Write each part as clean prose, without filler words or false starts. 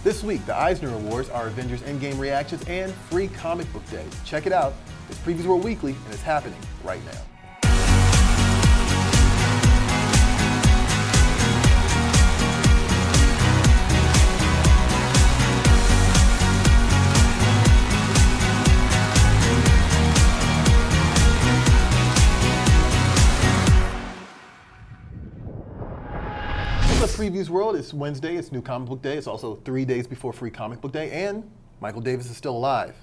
This week, the Eisner Awards are Avengers Endgame reactions and free comic book day. Check it out. It's Previews World Weekly, and it's happening right now. What's up, Previews World? It's Wednesday, it's New Comic Book Day. It's also 3 days before Free Comic Book Day, and Michael Davis is still alive.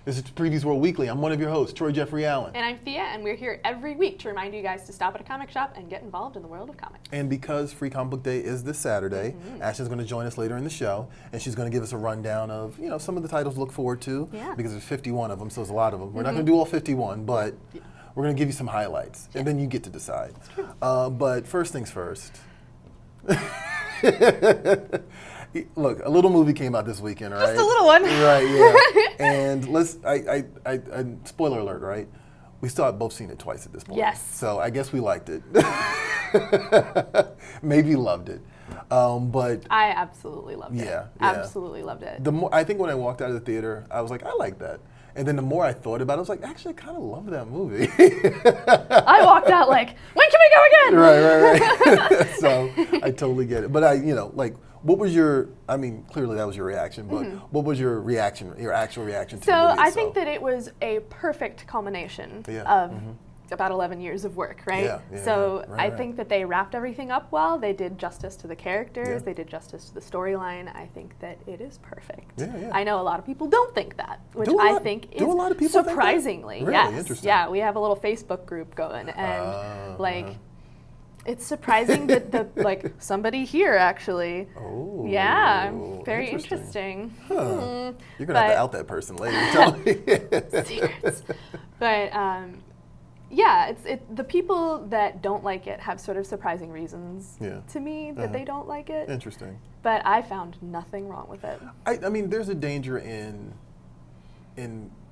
This is Previews World Weekly. I'm one of your hosts, Troy Jeffrey Allen. And I'm Thea, and we're here every week to remind you guys to stop at a comic shop and get involved in the world of comics. And because Free Comic Book Day is this Saturday, Ashton's going to join us later in the show, and she's going to give us a rundown of, you know, some of the titles to look forward to, because there's 51 of them, so there's a lot of them. We're not going to do all 51, but we're going to give you some highlights, and then you get to decide. But first things first. Look, a little movie came out this weekend, right? Just a little one. Right, yeah. And spoiler alert, right? We still have both seen it twice at this point. Yes. So I guess we liked it. Maybe loved it. But I absolutely loved it. Yeah. Absolutely loved it. I think when I walked out of the theater, I was like, I like that. And then the more I thought about it, I was like, actually, I kind of love that movie. I walked out like, when can we go again? Right. So I totally get it. But what was your, I mean, clearly that was your reaction, but what was your reaction, your actual reaction to the movie itself? I think that it was a perfect culmination of about 11 years of work, right? I think that they wrapped everything up well. They did justice to the characters. They did justice to the storyline. I think that it is perfect. I know a lot of people don't think that, which I think is surprisingly. Think that? Really? Interesting. Yeah, we have a little Facebook group going, and it's surprising that somebody here actually. Oh. Yeah, very interesting. Huh. You're gonna have to out that person later. Tell me. Secrets. But yeah, the people that don't like it have sort of surprising reasons to me that they don't like it. Interesting. But I found nothing wrong with it. I mean, there's a danger in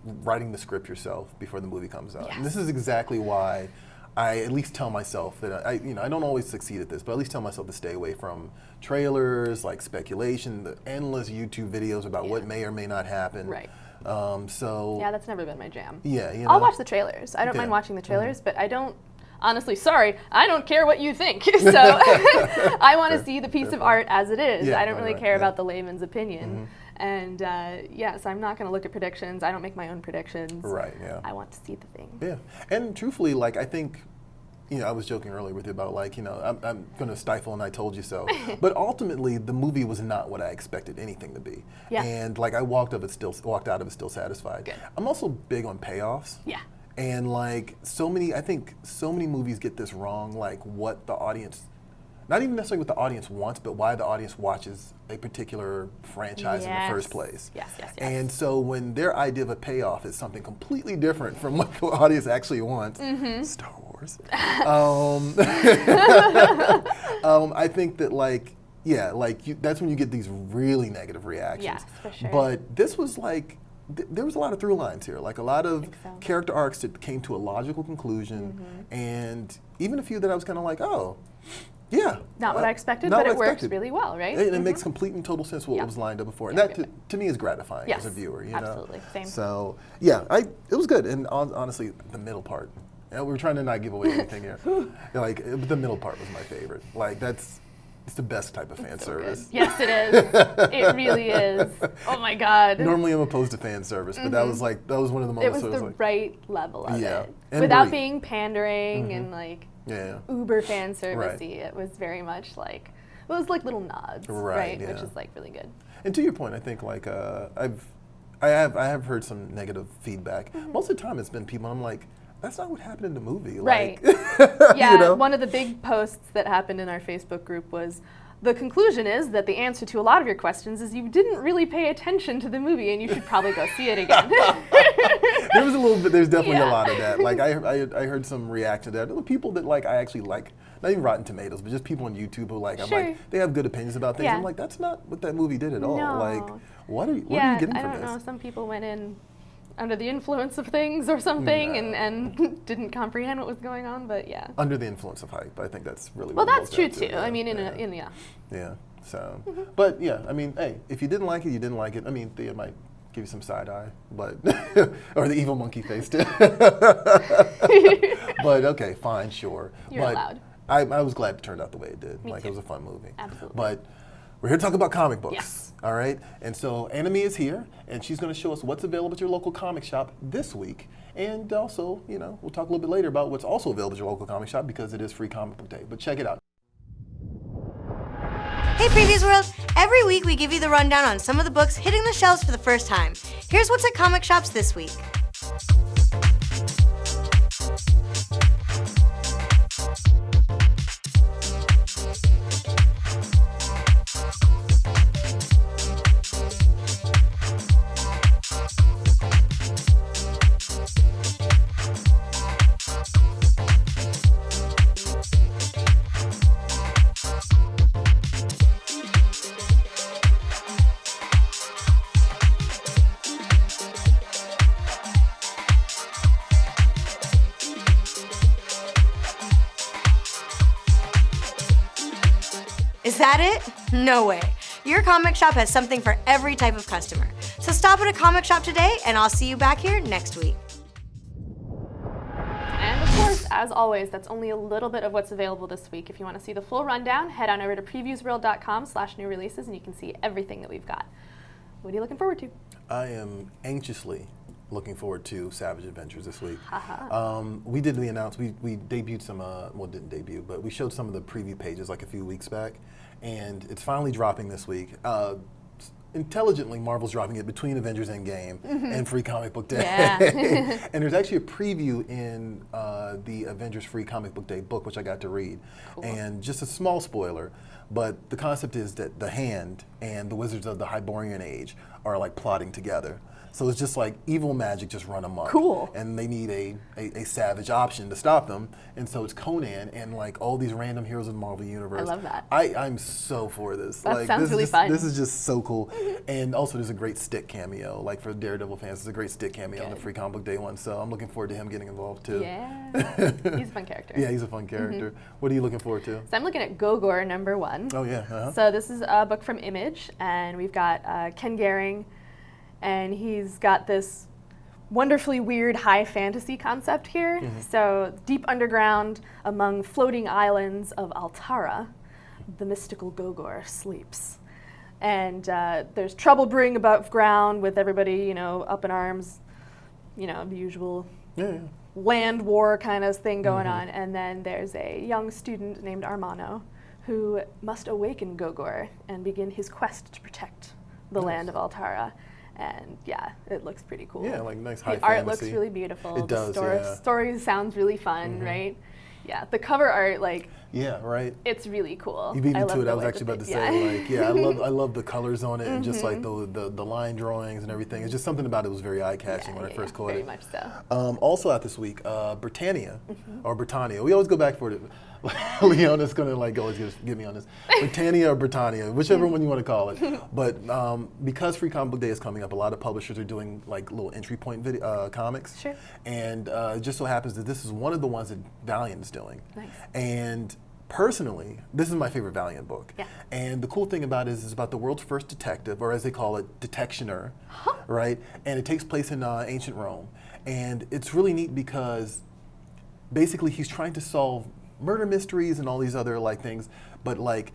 writing the script yourself before the movie comes out. And this is exactly why I at least tell myself that I don't always succeed at this, but at least tell myself to stay away from trailers, like speculation, the endless YouTube videos about what may or may not happen. Right. Yeah, that's never been my jam. Yeah, I'll watch the trailers. I don't mind watching the trailers, but I don't. Honestly, sorry, I don't care what you think. So I want to see the piece of art as it is. I don't really care about the layman's opinion. And so I'm not going to look at predictions. I don't make my own predictions. Right, yeah. I want to see the thing. Yeah, and truthfully, I think, I was joking earlier with you about I'm going to stifle and I told you so. But ultimately, the movie was not what I expected anything to be. Yeah. And I walked out of it still satisfied. Good. I'm also big on payoffs. Yeah. And I think so many movies get this wrong, what the audience, not even necessarily what the audience wants, but why the audience watches a particular franchise in the first place. Yes. And so when their idea of a payoff is something completely different from what the audience actually wants, Star Wars, I think that that's when you get these really negative reactions. Yes, for sure. But this was there was a lot of through lines here, a lot of character arcs that came to a logical conclusion, and even a few that I was kind of not what I expected, but it works really well, right? And it makes complete and total sense what was lined up before, and that to me is gratifying as a viewer. Absolutely, same. So it was good, and honestly, the middle part. We're trying to not give away anything here. The middle part was my favorite. It's the best type of fan service. Yes, it is. It really is. Oh my God. Normally I'm opposed to fan service, but that was one of the moments. It was the right level of it, and without being pandering and uber fan servicey. Right. It was very much it was little nods, right? Which is really good. And to your point, I think I have heard some negative feedback. Most of the time, it's been people. I'm like, that's not what happened in the movie. Right. One of the big posts that happened in our Facebook group was, the conclusion is that the answer to a lot of your questions is you didn't really pay attention to the movie and you should probably go see it again. There was a little bit, there's definitely a lot of that. I heard some reaction to that. People that I actually like, not even Rotten Tomatoes, but just people on YouTube who they have good opinions about things. I'm like, that's not what that movie did at all. No. What are you getting from this? I don't know. Some people went in under the influence of things or something and didn't comprehend what was going on, but Under the influence of hype. I think that's really well, what that's true too. I mean, Yeah. So, but yeah, I mean, hey, if you didn't like it, you didn't like it. I mean, Thea might give you some side eye, but or the evil monkey face too. But okay, fine, sure. You're allowed. I was glad it turned out the way it did. Me like too. It was a fun movie. Absolutely. But we're here to talk about comic books. Yes. All right. And so Anime is here, and she's going to show us what's available at your local comic shop this week. And also, you know, we'll talk a little bit later about what's also available at your local comic shop because it is Free Comic Book Day. But check it out. Hey Previews World! Every week we give you the rundown on some of the books hitting the shelves for the first time. Here's what's at comic shops this week. Is that it? No way. Your comic shop has something for every type of customer. So stop at a comic shop today, and I'll see you back here next week. And of course, as always, that's only a little bit of what's available this week. If you want to see the full rundown, head on over to previewsworld.com/new releases, and you can see everything that we've got. What are you looking forward to? I am anxiously looking forward to Savage Adventures this week. Uh-huh. We did the announcement. We debuted some, well, didn't debut, but we showed some of the preview pages like a few weeks back, and it's finally dropping this week. Intelligently, Marvel's dropping it between Avengers Endgame and Free Comic Book Day. Yeah. And there's actually a preview in the Avengers Free Comic Book Day book, which I got to read. Cool. And just a small spoiler, but the concept is that the Hand and the Wizards of the Hyborian Age are like plotting together. So it's just like evil magic just run amok. Cool. And they need a savage option to stop them. And so it's Conan and like all these random heroes of the Marvel Universe. I love that. I'm so for this. That like, sounds this really is just, fun. This is just so cool. And also there's a great Stick cameo. Like for Daredevil fans, there's a great Stick cameo in the Free Comic Book Day one. So I'm looking forward to him getting involved too. Yeah. He's a fun character. Yeah, he's a fun character. What are you looking forward to? So I'm looking at Gogor #1. Oh yeah. So this is a book from Image, and we've got Ken Gehring, and he's got this wonderfully weird high fantasy concept here. So deep underground among floating islands of Altara, the mystical Gogor sleeps. And there's trouble brewing above ground with everybody, you know, up in arms, you know, the usual land war kind of thing going on. And then there's a young student named Armano who must awaken Gogor and begin his quest to protect the land of Altara. And yeah, it looks pretty cool. Yeah, like nice high the fantasy. art looks really beautiful. It does, yeah. Story sounds really fun, right? Yeah, the cover art, like, yeah, right. it's really cool. You beat me love to it. the I was way actually that about to they- say, like, yeah, I love the colors on it and just like the line drawings and everything. It's just something about it was very eye catching when I first caught very it. much so. Also out this week, Britannia or Britannia. We always go back for it. Leona's gonna like always get me on this. Britannia or Britannia, whichever one you want to call it. But because Free Comic Book Day is coming up, a lot of publishers are doing like little entry point comics. Sure. And it just so happens that this is one of the ones that Valiant is doing. Nice. And personally, this is my favorite Valiant book. Yeah. And the cool thing about it is it's about the world's first detective, or as they call it, detectioner, right? And it takes place in ancient Rome. And it's really neat because basically he's trying to solve murder mysteries and all these other like things, but like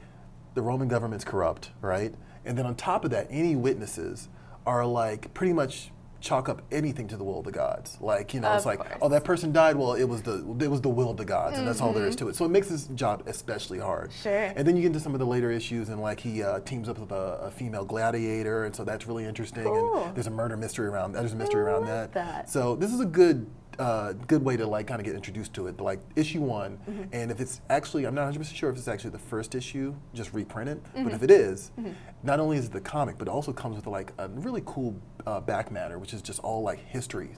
the Roman government's corrupt, right? And then on top of that, any witnesses are like pretty much chalk up anything to the will of the gods. Like, you know, it's like, oh, that person died. Well, it was the will of the gods, and that's all there is to it. So it makes his job especially hard. Sure. And then you get into some of the later issues, and like he teams up with a female gladiator, and so that's really interesting. Cool. And there's a murder mystery around. There's a mystery around love that. So this is a good way to like kind of get introduced to it. But like issue 1, and if it's actually, I'm not 100% sure if it's actually the first issue, just reprinted. But if it is, not only is it the comic, but it also comes with like a really cool back matter, which is just all like history.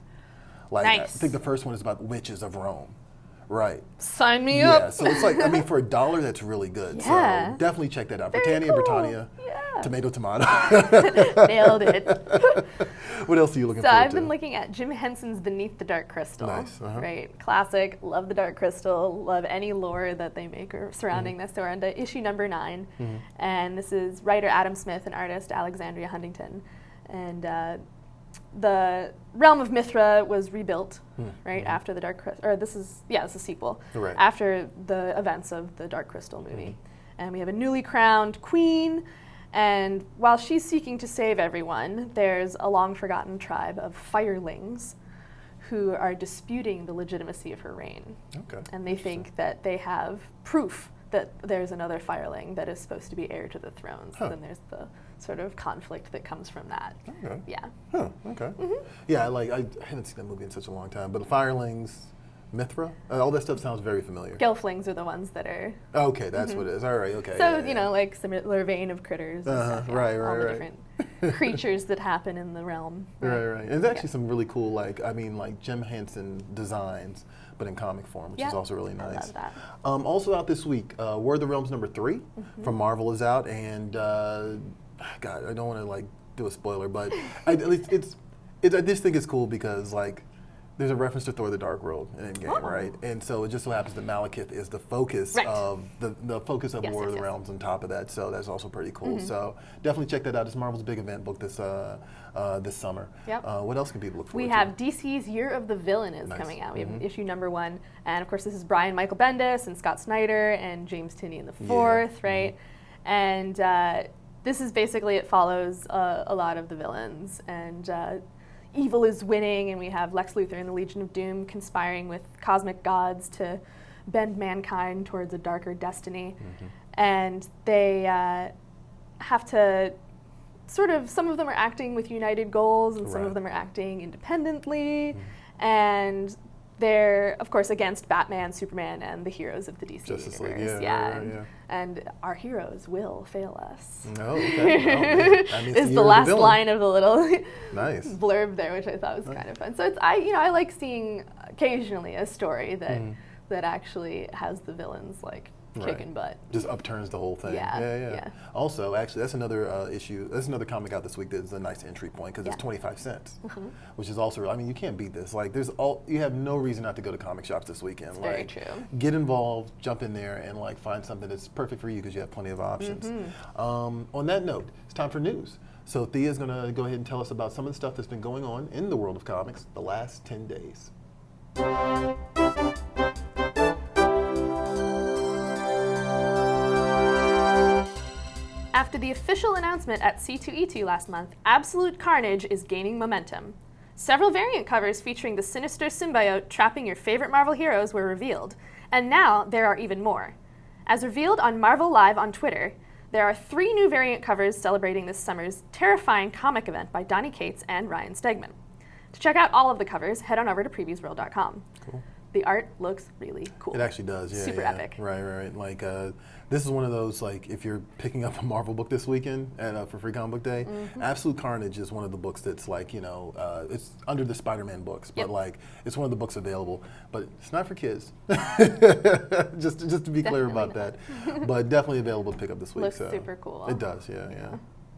Like Nice. I think the first one is about witches of Rome. Right. Sign me Yeah, up. so it's like, I mean, for $1, that's really good. Yeah. So definitely check that out. Very Britannia, cool. Britannia. Yeah. Tomato, tomato. Nailed it. What else are you looking So forward I've to? been looking at Jim Henson's Beneath the Dark Crystal. Nice. Right, classic. Love the Dark Crystal. Love any lore that they make surrounding this. So we're on to issue number 9, and this is writer Adam Smith and artist Alexandria Huntington, and the realm of Mithra was rebuilt right after the Dark Crystal. Or this is a sequel after the events of the Dark Crystal movie, and we have a newly crowned queen. And while she's seeking to save everyone, there's a long-forgotten tribe of firelings who are disputing the legitimacy of her reign. Okay. And they think that they have proof that there's another fireling that is supposed to be heir to the throne. So then there's the sort of conflict that comes from that. Okay. Yeah. Huh, okay. Yeah, I haven't seen that movie in such a long time, but the firelings, Mithra, all that stuff sounds very familiar. Gelflings are the ones that are... Okay, that's what it is. All right, okay. So, you know, like similar vein of critters and stuff. Yeah. Right, all the different creatures that happen in the realm. Right. And there's actually some really cool, like Jim Henson designs, but in comic form, which is also really nice. I love that. Also out this week, War of the Realms number 3 from Marvel is out, and God, I don't want to do a spoiler, but I just think it's cool because there's a reference to Thor: The Dark World in Endgame, right? And so it just so happens that Malekith is the focus of the focus of War of the Realms on top of that. So that's also pretty cool. So definitely check that out. It's Marvel's big event book this summer. Yep. What else can people look forward to? We have DC's Year of the Villain is coming out. We have issue number 1, and of course this is Brian Michael Bendis and Scott Snyder and James Tynion the fourth, right? And this is basically, it follows a lot of the villains, and evil is winning, and we have Lex Luthor and the Legion of Doom conspiring with cosmic gods to bend mankind towards a darker destiny. And they have to some of them are acting with united goals, and some of them are acting independently. And they're, of course, against Batman, Superman, and the heroes of the DC Justice universe. League, and our heroes will fail us. Oh, okay. Is the last line of the little nice blurb there, which I thought was kind of fun. So I like seeing occasionally a story that actually has the villains kicking butt. Just upturns the whole thing. Yeah. Also, actually, that's another issue. That's another comic out this week that's a nice entry point because it's 25 cents, which is also, you can't beat this. You have no reason not to go to comic shops this weekend. It's very true. Get involved, jump in there, and find something that's perfect for you because you have plenty of options. On that note, it's time for news. So Thea's going to go ahead and tell us about some of the stuff that's been going on in the world of comics the last 10 days. After the official announcement at C2E2 last month, Absolute Carnage is gaining momentum. Several variant covers featuring the sinister symbiote trapping your favorite Marvel heroes were revealed, and now there are even more. As revealed on Marvel Live on Twitter, there are 3 new variant covers celebrating this summer's terrifying comic event by Donny Cates and Ryan Stegman. To check out all of the covers, head on over to PREVIEWsworld.com. Cool. The art looks really cool. It actually does, yeah. Super epic. Right. This is one of those, if you're picking up a Marvel book this weekend for Free Comic Book Day, Absolute Carnage is one of the books that's it's under the Spider-Man books, but it's one of the books available, but it's not for kids. just to be clear about that. But definitely available to pick up this week. Looks super cool. It does, yeah.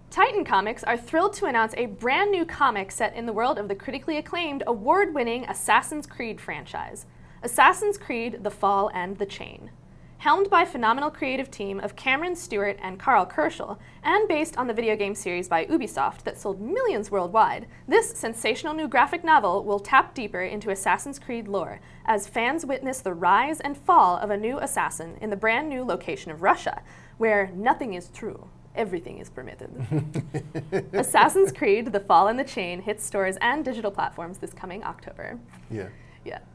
Titan Comics are thrilled to announce a brand new comic set in the world of the critically acclaimed, award-winning Assassin's Creed franchise. Assassin's Creed: The Fall and the Chain. Helmed by phenomenal creative team of Cameron Stewart and Carl Kerschel, and based on the video game series by Ubisoft that sold millions worldwide, this sensational new graphic novel will tap deeper into Assassin's Creed lore as fans witness the rise and fall of a new assassin in the brand new location of Russia, where nothing is true. Everything is permitted. Assassin's Creed: The Fall and the Chain hits stores and digital platforms this coming October. Yeah.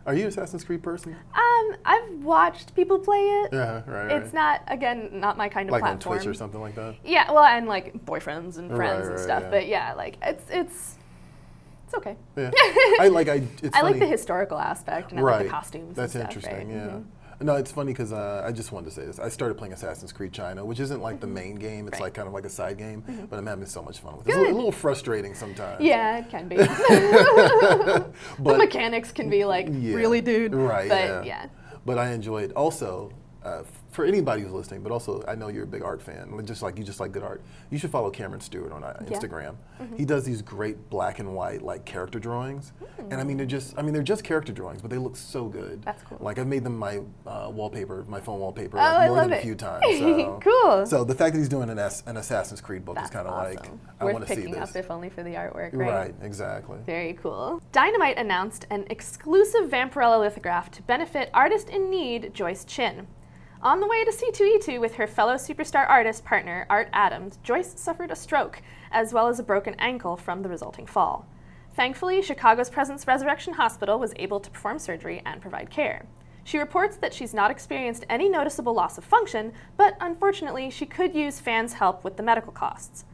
Are you an Assassin's Creed person? I've watched people play it. Yeah, right. It's not my kind of platform. Like on Twitch or something like that? Yeah, well, and boyfriends and friends and stuff. Yeah. But it's okay. Yeah. I like funny. the historical aspect and I like the costumes. That's and stuff, interesting. right? Yeah. No, it's funny because I just wanted to say this. I started playing Assassin's Creed China, which isn't the main game. It's kind of like a side game, but I'm having so much fun with it. It's a little frustrating sometimes. Yeah, it can be. The mechanics can be really dude. Right, but yeah. But I enjoy it. Also, for anybody who's listening, but also I know you're a big art fan, just like good art. You should follow Cameron Stewart on Instagram. He does these great black and white like character drawings, and I mean they're just character drawings, but they look so good. That's cool. Like I've made them my wallpaper, my phone wallpaper, more than a few times. So. Cool. So the fact that he's doing an Assassin's Creed book is kind of awesome. like I want to see Worth picking up if only for the artwork, right? Right, exactly. Very cool. Dynamite announced an exclusive Vampirella lithograph to benefit artist in need Joyce Chin. On the way to C2E2 with her fellow superstar artist partner Art Adams, Joyce suffered a stroke as well as a broken ankle from the resulting fall. Thankfully, Chicago's Presence Resurrection Hospital was able to perform surgery and provide care. She reports that she's not experienced any noticeable loss of function, but unfortunately, she could use fans' help with the medical costs.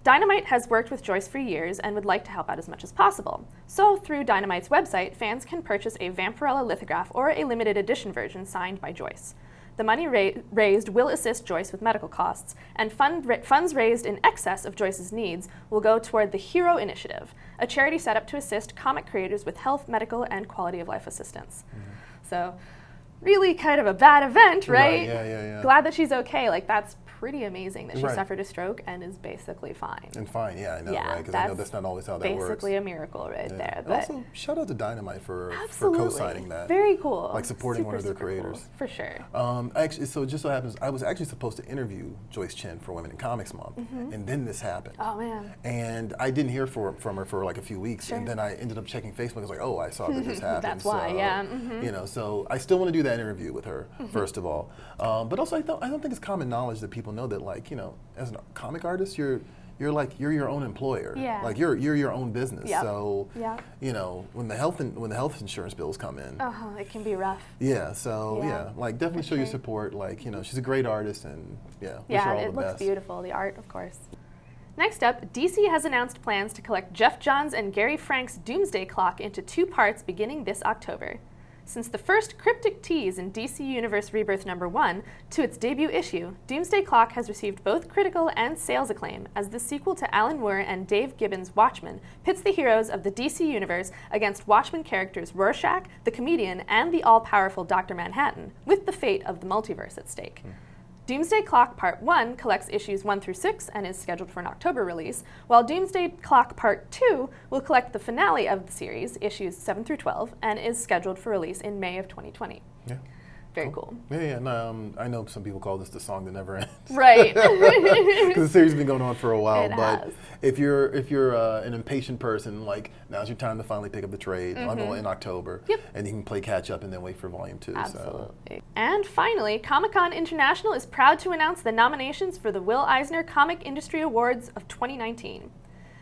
Dynamite has worked with Joyce for years and would like to help out as much as possible. So, through Dynamite's website, fans can purchase a Vampirella lithograph or a limited edition version signed by Joyce. The money raised will assist Joyce with medical costs, and funds raised in excess of Joyce's needs will go toward the HERO Initiative, a charity set up to assist comic creators with health, medical, and quality of life assistance. So, really kind of a bad event, right? Yeah. Glad that she's okay. Like, that's pretty amazing that she suffered a stroke and is basically fine. And fine, I know, right? Because I know that's not always how that works. Basically a miracle right there. And also, shout out to Dynamite for absolutely co-signing that. Very cool. Like supporting one of their super creators. Cool. For sure. Actually, so it just so happens, I was actually supposed to interview Joyce Chin for Women in Comics Month, and then this happened. Oh, man. And I didn't hear from her for like a few weeks, and then I ended up checking Facebook. I was like, oh, I saw that this happened. That's why, You know, so I still want to do that interview with her, first of all. But also, I don't think it's common knowledge that people know that, like, you know, as a comic artist, you're your own employer. Yeah. Like you're your own business. Yep. So Yep. you know, when the health insurance bills come in. It can be rough. Yeah. So like definitely show your support. Like, you know, she's a great artist, and wish her all the best. It looks beautiful. The art, of course. Next up, DC has announced plans to collect Jeff Johns and Gary Frank's Doomsday Clock into 2 parts beginning this October. Since the first cryptic tease in DC Universe Rebirth #1 to its debut issue, Doomsday Clock has received both critical and sales acclaim as the sequel to Alan Moore and Dave Gibbons' Watchmen pits the heroes of the DC Universe against Watchmen characters Rorschach, the Comedian, and the all-powerful Dr. Manhattan, with the fate of the multiverse at stake. Doomsday Clock Part 1 collects issues 1 through 6 and is scheduled for an October release, while Doomsday Clock Part 2 will collect the finale of the series, issues 7 through 12, and is scheduled for release in May of 2020. Yeah. Very cool. Yeah, and I know some people call this the song that never ends. Right. Because the series has been going on for a while. It but has. if you're an impatient person, like, now's your time to finally pick up the trade in October. Yep. And you can play catch up and then wait for volume 2. Absolutely. So. And finally, Comic-Con International is proud to announce the nominations for the Will Eisner Comic Industry Awards of 2019.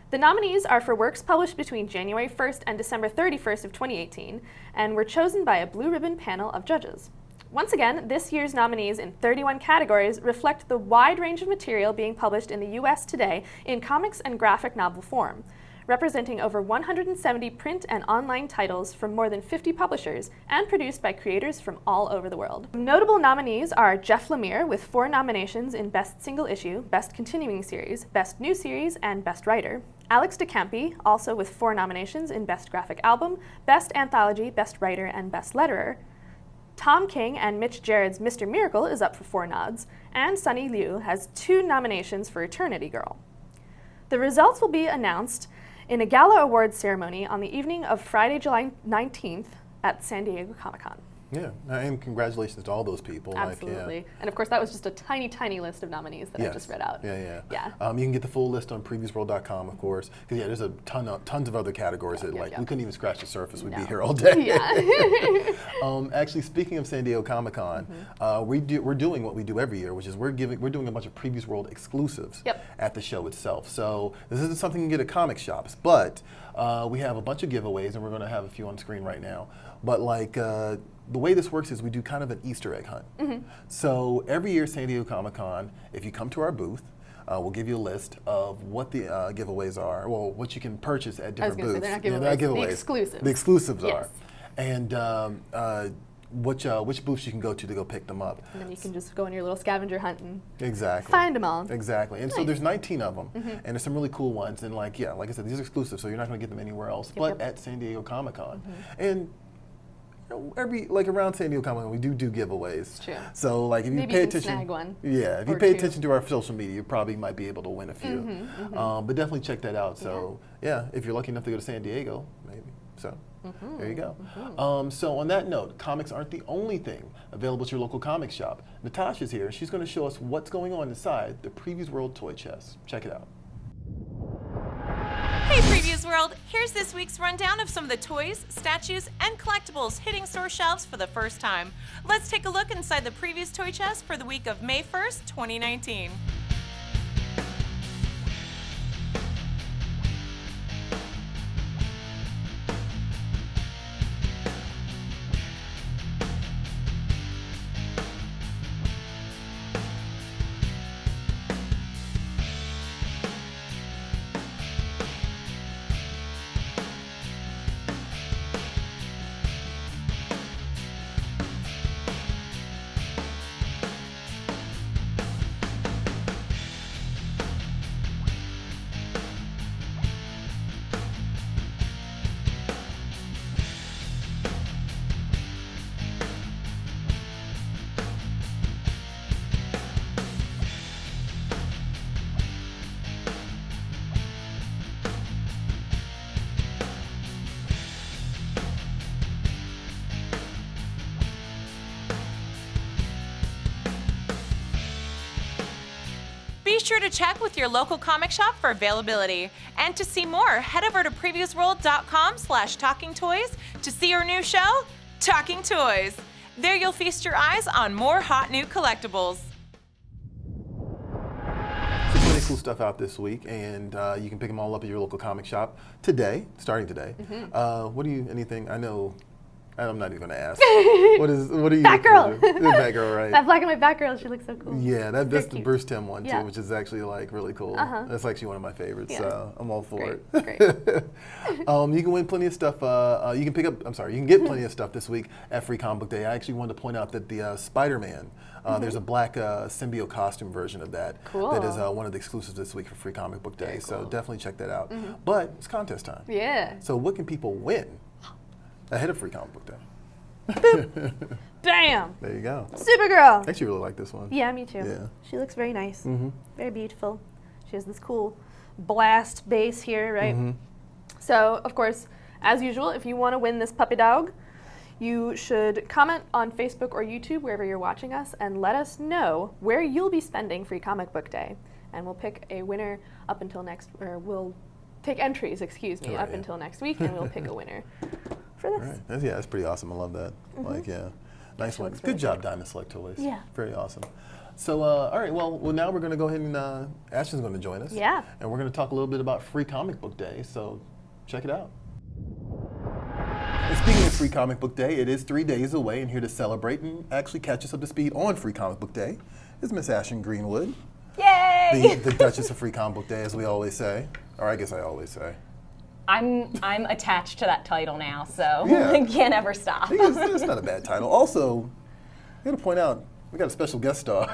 The nominees are for works published between January 1st and December 31st of 2018, and were chosen by a blue ribbon panel of judges. Once again, this year's nominees in 31 categories reflect the wide range of material being published in the U.S. today in comics and graphic novel form, representing over 170 print and online titles from more than 50 publishers and produced by creators from all over the world. Notable nominees are Jeff Lemire with 4 nominations in Best Single Issue, Best Continuing Series, Best New Series, and Best Writer. Alex DeCampi, also with 4 nominations in Best Graphic Album, Best Anthology, Best Writer, and Best Letterer. Tom King and Mitch Gerard's Mr. Miracle is up for 4 nods, and Sunny Liu has 2 nominations for Eternity Girl. The results will be announced in a gala awards ceremony on the evening of Friday, July 19th at San Diego Comic-Con. Yeah, and congratulations to all those people. Absolutely. Like, And of course, that was just a tiny, tiny list of nominees that I just read out. Yeah. Yeah. You can get the full list on PREVIEWsworld.com, of course. Because there's a tons of other categories that we couldn't even scratch the surface. We'd be here all day. Yeah. Actually, speaking of San Diego Comic-Con, we're doing what we do every year, which is we're doing a bunch of Previews World exclusives at the show itself. So this isn't something you can get at comic shops, but we have a bunch of giveaways, and we're going to have a few on screen right now. But like. The way this works is we do kind of an Easter egg hunt. So every year, San Diego Comic-Con, if you come to our booth, we'll give you a list of what the giveaways are, well, what you can purchase at different booths. They're not giveaways. They're giveaways. The exclusives. The exclusives are. And which booths you can go pick them up. And then you can just go on your little scavenger hunt and find them all. Exactly. And so there's 19 of them, and there's some really cool ones. And like I said, these are exclusive, so you're not going to get them anywhere else but at San Diego Comic-Con. And around San Diego Comic Con, we do giveaways. True. So like if you Maybe pay you can attention, snag one. Yeah, if you pay attention to our social media, you probably might be able to win a few. But definitely check that out. So yeah, if you're lucky enough to go to San Diego, maybe. So there you go. So on that note, comics aren't the only thing available at your local comic shop. Natasha's here. She's going to show us what's going on inside the Previews World toy chest. Check it out. Hey Previews World, here's this week's rundown of some of the toys, statues, and collectibles hitting store shelves for the first time. Let's take a look inside the Previews toy chest for the week of May 1st, 2019. Be sure to check with your local comic shop for availability. And to see more, head over to previewsworld.com/talkingtoys to see our new show, Talking Toys. There you'll feast your eyes on more hot new collectibles. Plenty of cool stuff out this week, and you can pick them all up at your local comic shop today, starting today. Anything? I know. I'm not even going to ask. What are you? Batgirl. Batgirl, right? That black and white Batgirl, she looks so cool. Yeah, that's the cute. Bruce Timm one too, Yeah. which is actually like really cool. That's actually one of my favorites, so I'm all for it. Great. You can win plenty of stuff. You can get plenty of stuff this week at Free Comic Book Day. I actually wanted to point out that the Spider-Man, there's a black symbiote costume version of that. Cool. That is one of the exclusives this week for Free Comic Book Day. Very So cool. definitely check that out. But it's contest time. Yeah. So what can people win ahead of Free Comic Book Day? Bam! There you go. Supergirl! I actually really like this one. Yeah, me too. Yeah. She looks very nice. Very beautiful. She has this cool blast base here, right? So, of course, as usual, if you want to win this puppy dog, you should comment on Facebook or YouTube, wherever you're watching us, and let us know where you'll be spending Free Comic Book Day. And we'll pick a winner up until we'll take entries, until next week, and we'll pick a winner for this. Right. That's pretty awesome. I love that. Like, yeah. Nice one. Good job, Diamond Select Toys. Yeah. Very awesome. So, all right, well, now we're going to go ahead and Ashton's going to join us. Yeah. And we're going to talk a little bit about Free Comic Book Day, so check it out. And speaking of Free Comic Book Day, it is 3 days away, and here to celebrate and actually catch us up to speed on Free Comic Book Day is Miss Ashton Greenwood. Yay! The Duchess of Free Comic Book Day, as we always say. Or I guess I always say. I'm attached to that title now, so Yeah. I can't ever stop. It's not a bad title. Also, I got to point out, we got a special guest star.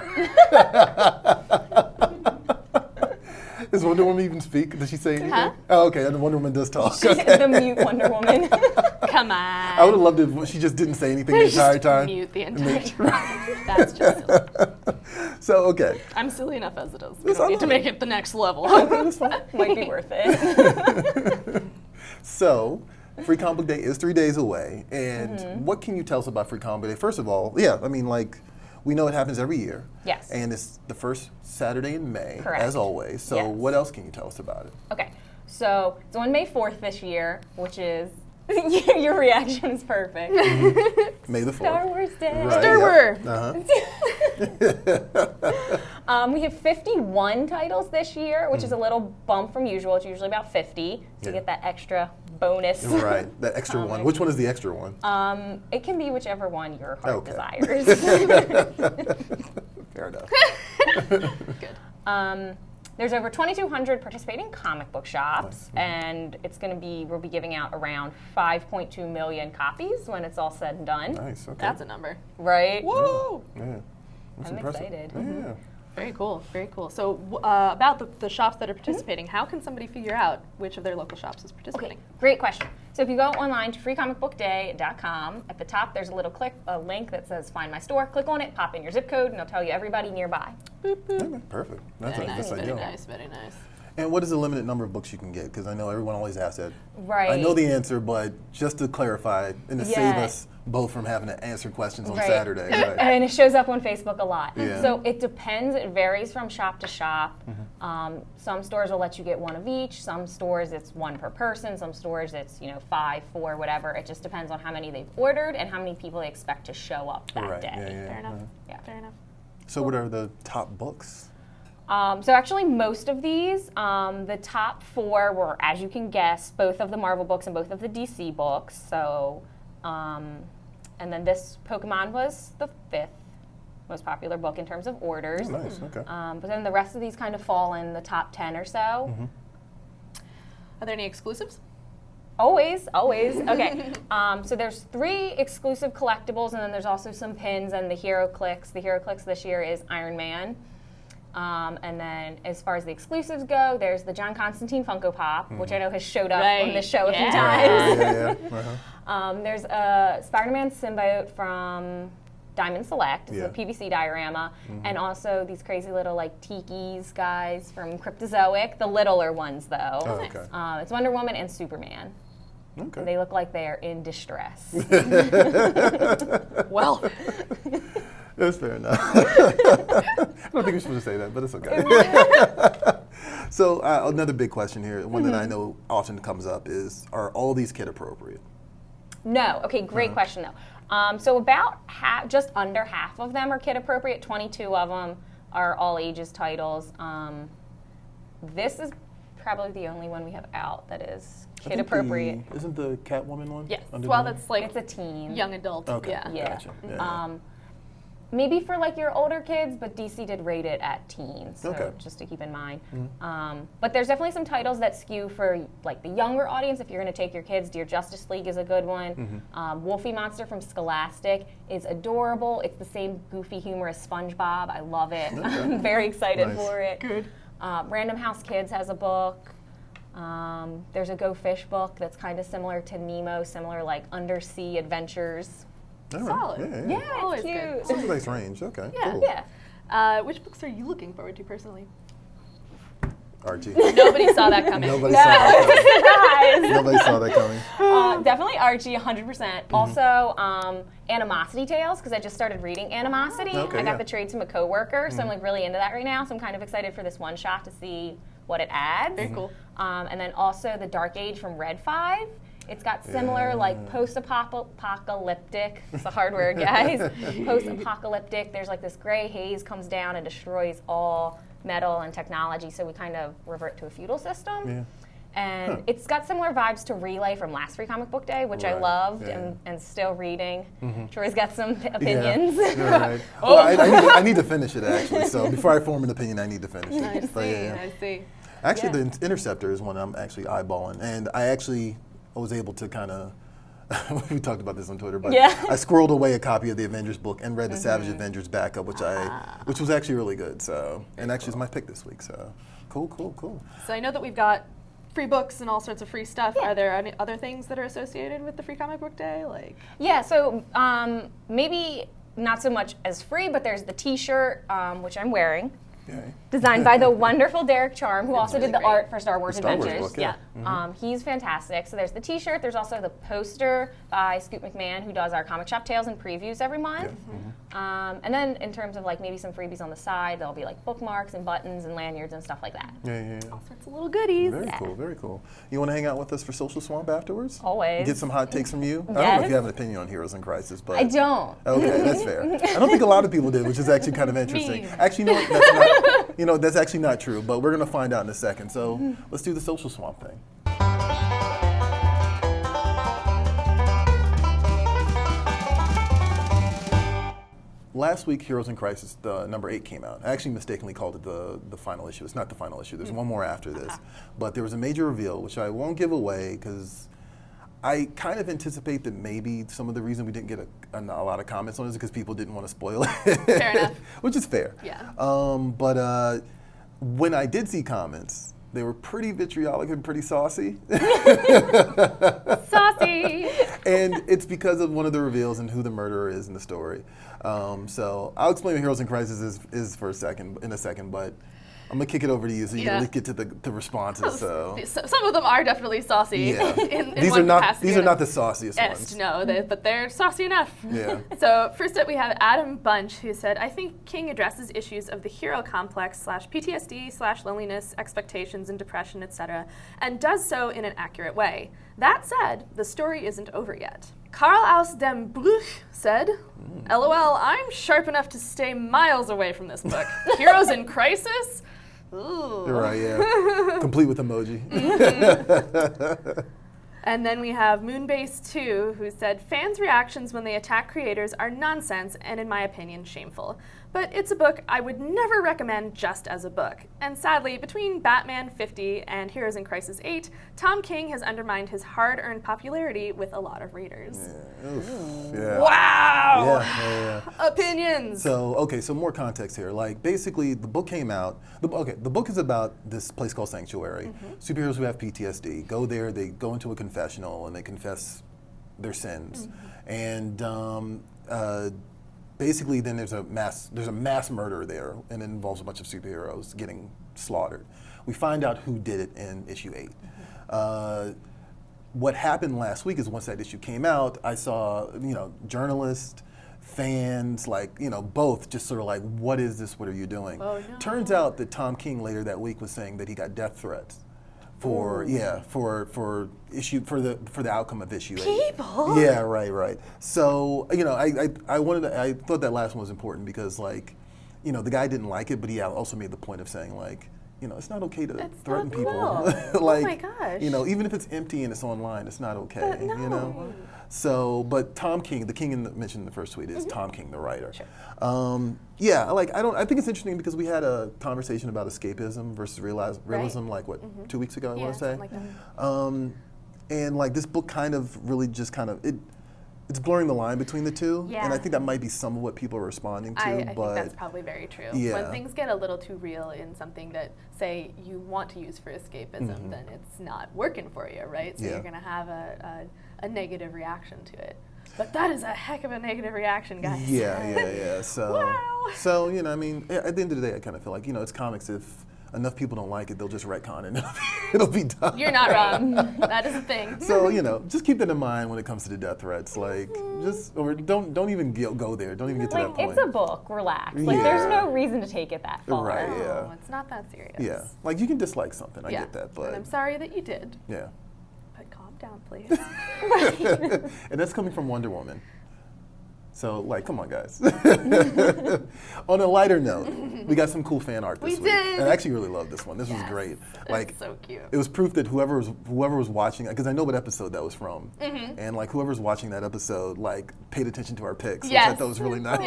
Does Wonder Woman even speak? Does she say anything? Huh? Oh, okay. And Wonder Woman does talk. She's the mute Wonder Woman. Come on. I would have loved it if she just didn't say anything the entire time. Mute the entire time. That's just silly. So, okay. I'm silly enough as it is. We Yes, don't I need to love make it. it the next level. That's fine. Might be worth it. So, Free Comic Book Day is 3 days away. And what can you tell us about Free Comic Book Day? First of all, we know it happens every year. Yes. And it's the first Saturday in May, Correct. as always. So, Yes. what else can you tell us about it? Okay, so it's on May 4th this year, which is your reaction is perfect. May the 4th. Star Wars Day. Right, Star yep. Wars. We have 51 titles this year, which is a little bump from usual. It's usually about 50 to Yeah. get that extra bonus. Right, that extra one. Which one is the extra one? It can be whichever one your heart Okay. desires. Fair enough. Good. There's over 2,200 participating comic book shops, and we'll be giving out around 5.2 million copies when it's all said and done. Nice, okay. That's a number. Right? Woo! Yeah. That's I'm impressive. excited. Yeah. Very cool, very cool. So about the shops that are participating, how can somebody figure out which of their local shops is participating? Okay, great question. So if you go online to freecomicbookday.com, at the top there's a little link that says Find My Store. Click on it, pop in your zip code, and it'll tell you everybody nearby. Boop, boop. Okay, perfect. That's Very nice, ideal. very nice. And what is the limited number of books you can get? Because I know everyone always asks that. Right. I know the answer, but just to clarify and to save us both from having to answer questions on Saturday. Right. And it shows up on Facebook a lot. Yeah. So it depends. It varies from shop to shop. Some stores will let you get one of each. Some stores it's one per person. Some stores it's 5, 4, whatever. It just depends on how many they've ordered and how many people they expect to show up that day. Fair enough. Yeah. Fair enough. So what are the top books? So actually most of these, the top 4 were, as you can guess, both of the Marvel books and both of the DC books. So, and then this Pokemon was the 5th most popular book in terms of orders. Oh, nice, okay. But then the rest of these kind of fall in the top 10 or so. Are there any exclusives? Always. Okay. So there's 3 exclusive collectibles, and then there's also some pins and the Hero Clicks. The Hero Clicks this year is Iron Man. And then as far as the exclusives go, there's the John Constantine Funko Pop, which I know has showed up on this show a few times. There's a Spider-Man symbiote from Diamond Select. It's a PVC diorama. And also these crazy little like Tiki's guys from Cryptozoic, the littler ones though. Oh, okay. It's Wonder Woman and Superman. Okay. They look like they are in distress. Well, That's fair enough. I don't think you're supposed to say that, but it's okay. So another big question here, one that I know often comes up is, are all these kid appropriate? No. Okay, great question though. So about just under half of them are kid appropriate. 22 of them are all ages titles. This is probably the only one we have out that is kid appropriate. Isn't the Catwoman one? yes. under Well, the- that's like It's a teen. young adult. Okay. Yeah. Gotcha. Yeah. Maybe for like your older kids, but DC did rate it at teens, so Okay. just to keep in mind. But there's definitely some titles that skew for like the younger audience. If you're going to take your kids, Dear Justice League is a good one. Wolfie Monster from Scholastic is adorable. It's the same goofy humor as SpongeBob. I love it. I'm very excited for it. Good. Random House Kids has a book. There's a Go Fish book that's kind of similar to Nemo, similar like undersea adventures. All right. Solid. Yeah. Always cute. good. Sounds a nice range. Okay. Yeah. Cool. Yeah. Which books are you looking forward to personally? Archie. Nobody saw that coming. Nobody saw that coming. Guys. Nobody saw that coming. Definitely Archie, 100%. Also, Animosity Tales, because I just started reading Animosity. Okay, I got yeah. the trade from a coworker, so I'm like really into that right now. So I'm kind of excited for this one shot to see what it adds. Very cool. And then also the Dark Age from Red 5. It's got similar like post-apocalyptic, it's a hard word, guys. Post-apocalyptic, there's like this gray haze comes down and destroys all metal and technology, so we kind of revert to a feudal system. Yeah. And it's got similar vibes to Relay from last Free Comic Book Day, which I Right. loved Yeah. and still reading. Troy's got some opinions. Yeah. Right. Well, I need to finish it actually. So before I form an opinion, I need to finish it. I But see. yeah. I see. Actually, the Interceptor is one I'm actually eyeballing, and I was able to kind of. We talked about this on Twitter, but Yeah. I squirreled away a copy of the Avengers book and read the Savage Avengers backup, which was actually really good. So, and actually, it's my pick this week. So, cool. So I know that we've got free books and all sorts of free stuff. Are there any other things that are associated with the Free Comic Book Day? Like, Yeah, so maybe not so much as free, but there's the T-shirt, which I'm wearing. Yay. Designed by the wonderful Derek Charm, who also did the great. art for Star Wars Star Wars Adventures. book, yeah. He's fantastic. So there's the T-shirt. There's also the poster by Scoot McMahon, who does our comic shop tales and previews every month. And then in terms of like maybe some freebies on the side, there'll be like bookmarks and buttons and lanyards and stuff like that. Yeah. all sorts of little goodies. Very cool. You want to hang out with us for Social Swamp afterwards? Always. Get some hot takes from you? I don't know if Yes. you have an opinion on Heroes in Crisis, but I don't. Okay, that's fair. I don't think a lot of people did, which is actually kind of interesting. Me. Actually, that's actually not true, but we're going to find out in a second. So let's do the Social Swamp thing. Last week, Heroes in Crisis, the number 8 came out. I actually mistakenly called it the final issue. It's not the final issue. There's one more after this. But there was a major reveal, which I won't give away because I kind of anticipate that maybe some of the reason we didn't get a lot of comments on it is because people didn't want to spoil it. Fair enough. Which is fair. Yeah. But when I did see comments, they were pretty vitriolic and pretty saucy. Saucy! And it's because of one of the reveals and who the murderer is in the story. So I'll explain what Heroes in Crisis is in a second, but I'm gonna kick it over to you so you can at least get to the responses. So some of them are definitely saucy. Yeah. in these one are not capacity these are not the sauciest ones. No, but they're saucy enough. Yeah. So first up we have Adam Bunch, who said, I think King addresses issues of the hero complex / PTSD / loneliness, expectations and depression, etc., and does so in an accurate way. That said, the story isn't over yet. Karl aus dem Bruch said, LOL, I'm sharp enough to stay miles away from this book. Heroes in Crisis? Ooh. You're right, yeah. Complete with emoji. And then we have Moonbase2, who said, fans' reactions when they attack creators are nonsense and, in my opinion, shameful. But it's a book I would never recommend just as a book. And sadly, between Batman 50 and Heroes in Crisis 8, Tom King has undermined his hard-earned popularity with a lot of readers. Yeah. Oof. Yeah. Wow! Yeah. Opinions! So more context here. Like, basically, the book came out. The book is about this place called Sanctuary. Superheroes who have PTSD go there, they go into a confessional, and they confess their sins. And basically, then there's a mass murder there, and it involves a bunch of superheroes getting slaughtered. We find out who did it in issue 8. What happened last week is once that issue came out, I saw journalists, fans, both just sort of like, what is this? What are you doing? Oh, no. Turns out that Tom King later that week was saying that he got death threats for the outcome of issue 8. People? Yeah, right. So I thought that last one was important because the guy didn't like it, but he also made the point of saying it's not okay to threaten people. Cool. Oh my gosh. Even if it's empty and it's online, it's not okay. But no. So, but Tom King, the King mentioned in the first tweet is Tom King, the writer. Sure. I think it's interesting because we had a conversation about escapism versus realism, 2 weeks ago, I want to say. Something like that. And this book kind of really just it's blurring the line between the two. Yeah. And I think that might be some of what people are responding to. I think that's probably very true. Yeah. When things get a little too real in something that, say, you want to use for escapism, then it's not working for you, right? So you're going to have a negative reaction to it. But that is a heck of a negative reaction, guys. Yeah. So, wow. So, at the end of the day, I kind of feel like, it's comics. If enough people don't like it, they'll just retcon it and it'll be done. You're not wrong. That is a thing. So, just keep that in mind when it comes to the death threats. Or don't even go there. Don't even get to that point. It's a book. Relax. There's no reason to take it that far. Right, No, it's not that serious. Yeah. You can dislike something. I get that. But And I'm sorry that you did. Yeah. But calm down, please. And that's coming from Wonder Woman. So, come on, guys. On a lighter note, we got some cool fan art this week. did. And I actually really love this one. This was great. It's so cute. It was proof that whoever was watching, because I know what episode that was from, and whoever's watching that episode, paid attention to our picks, which I thought was really nice.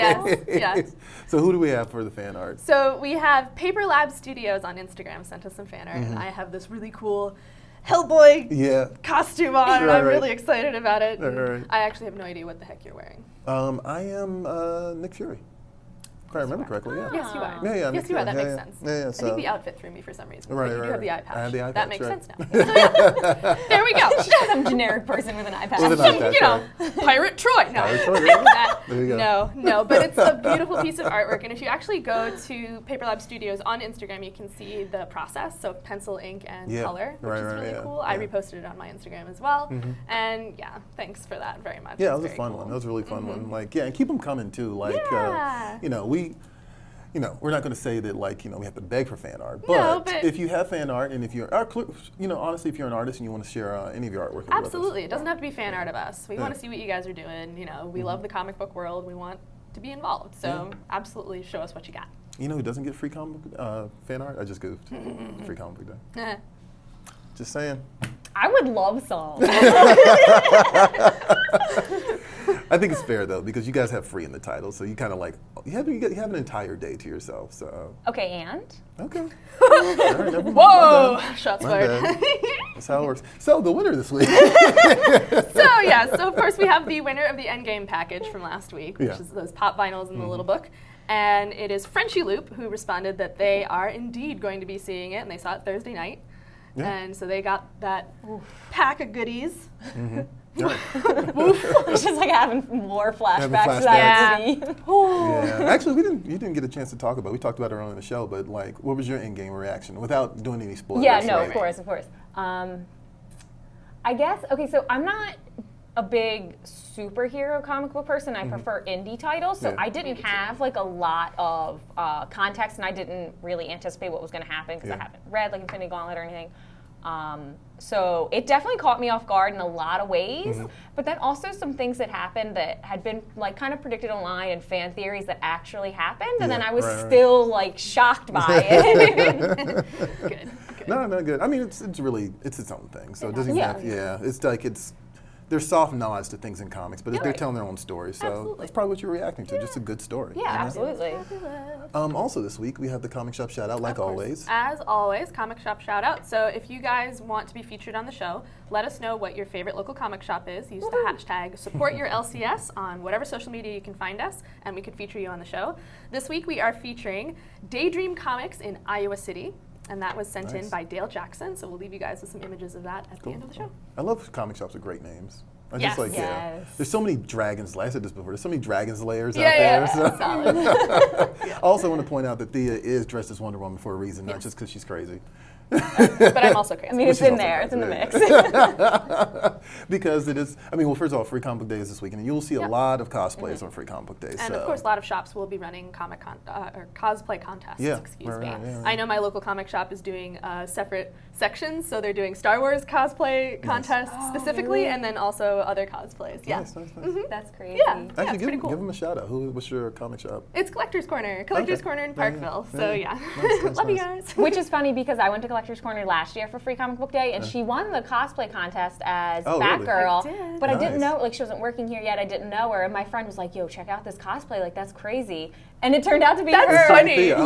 Yes. So who do we have for the fan art? So we have Paper Lab Studios on Instagram sent us some fan art, and I have this really cool Hellboy costume on, and I'm really excited about it. Right. I actually have no idea what the heck you're wearing. I am Nick Fury. If I remember correctly, yeah. Yes, you are. Yeah, yes, you are. That makes sense. Yeah, I so. think the outfit threw me for some reason. Right, but you do have the eye patch. I have the eye that patch, makes right. sense now. There we go. Some generic person with an eye patch. With an eye patch, Pirate Troy. No. Pirate Troy, yeah. There you go. No, but it's a beautiful piece of artwork. And if you actually go to Paper Lab Studios on Instagram, you can see the process. So pencil, ink, and color, which is really cool. I reposted it on my Instagram as well. And thanks for that very much. Yeah, it was a fun one. That was a really fun one. And keep them coming too. We're not going to say that we have to beg for fan art, but if you have fan art and if you're, honestly, if you're an artist and you want to share any of your artwork, absolutely, it doesn't have to be fan art of us. We want to see what you guys are doing. We love the comic book world. We want to be involved. So absolutely, show us what you got. You know who doesn't get free comic fan art? I just goofed. Free comic book day. Just saying. I would love some. I think it's fair though because you guys have free in the title, so you kind of like you have an entire day to yourself. So Okay, and? Okay. All right, never mind. Whoa! Shots fired. That's how it works. So the winner this week. So of course we have the winner of the Endgame package from last week, which is those pop vinyls in the little book. And it is Frenchie Loop who responded that they are indeed going to be seeing it, and they saw it Thursday night. Yeah. And so they got that pack of goodies. It's just like having more flashbacks to that movie. Yeah. Actually, you didn't get a chance to talk about it. We talked about it earlier in the show, but like, what was your Endgame reaction without doing any spoilers? Yeah, no, of course. I guess, okay, so I'm not a big superhero comic book person. I prefer indie titles, so I didn't have like a lot of context, and I didn't really anticipate what was going to happen because I haven't read like Infinity Gauntlet or anything. So it definitely caught me off guard in a lot of ways, but then also some things that happened that had been like kind of predicted online and fan theories that actually happened, and then I was still like shocked by it. Good. No, good. I mean, it's really its own thing. So it doesn't even have, it's like there's soft nods to things in comics, but they're telling their own story. So that's probably what you're reacting to, just a good story. Yeah, absolutely. Also this week, we have the comic shop shout out, like always. As always, comic shop shout out. So if you guys want to be featured on the show, let us know what your favorite local comic shop is. Use the hashtag #SupportYourLCS on whatever social media you can find us, and we could feature you on the show. This week we are featuring Daydream Comics in Iowa City. And that was sent in by Dale Jackson, so we'll leave you guys with some images of that at the end of the show. I love comic shops with great names. I Yes. just like, there's so many dragons, I said this before, there's so many dragons layers out Yeah, there. So. solid. I also want to point out that Thea is dressed as Wonder Woman for a reason, not just because she's crazy. But I'm also crazy. I mean, it's in there. It's in the mix. Because it is, I mean, well, first of all, Free Comic Book Day is this weekend, and you'll see a lot of cosplays on Free Comic Book Day. And of course, a lot of shops will be running or cosplay contests, excuse me. I know my local comic shop is doing separate sections, so they're doing Star Wars cosplay contests specifically, and then also other cosplays. Yeah. Nice. That's crazy. Yeah. Actually, it's pretty cool. give them a shout out. What's your comic shop? It's Collector's Corner. Collector's Corner in Parkville. So yeah. Nice, Love you guys. Which is funny because I went to Collector's Corner last year for Free Comic Book Day, and she won the cosplay contest as Batgirl. Really? But I didn't know, like, she wasn't working here yet. I didn't know her, and my friend was like, "Yo, check out this cosplay. Like, that's crazy." And it turned out to be her. That's funny. Yeah.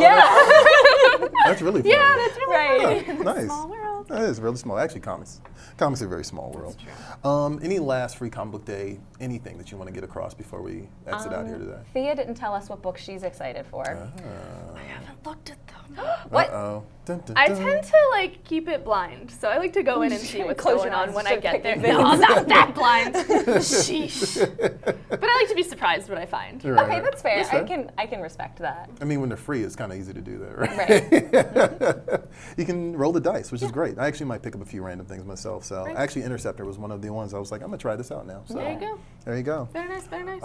That's really funny. Yeah, that's really funny. Nice. Small world. That is really small. Actually, comics are a very small world. That's true. Any last Free Comic Book Day, anything that you want to get across before we exit out here today? Thea didn't tell us what book she's excited for. I haven't looked at them. What? Uh-oh. Dun, dun, I dun. tend to like keep it blind, so I like to go in and see what's Close going your on eyes, when I start get there. picking No, I'm things. not that blind. Sheesh. But I like to be surprised what I find. Right, Okay, right. that's fair. That's fair. I can respect that. I mean, when they're free, it's kind of easy to do that, right? You can roll the dice, which is great. I actually might pick up a few random things myself. So actually, Interceptor was one of the ones I was like, I'm gonna try this out now. So There you go. there you go. Very nice, very nice.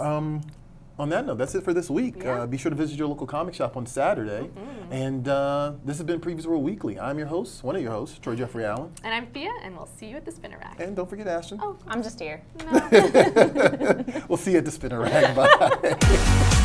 On that note, that's it for this week. Yeah. Be sure to visit your local comic shop on Saturday. And this has been Previews World Weekly. I'm your host, one of your hosts, Troy Jeffrey Allen. And I'm Thea, and we'll see you at the spinner rack. And don't forget Ashton. Oh, I'm just here. no. We'll see you at the spinner rack. Bye.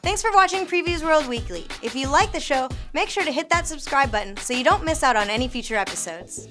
Thanks for watching Previews World Weekly. If you like the show, make sure to hit that subscribe button so you don't miss out on any future episodes.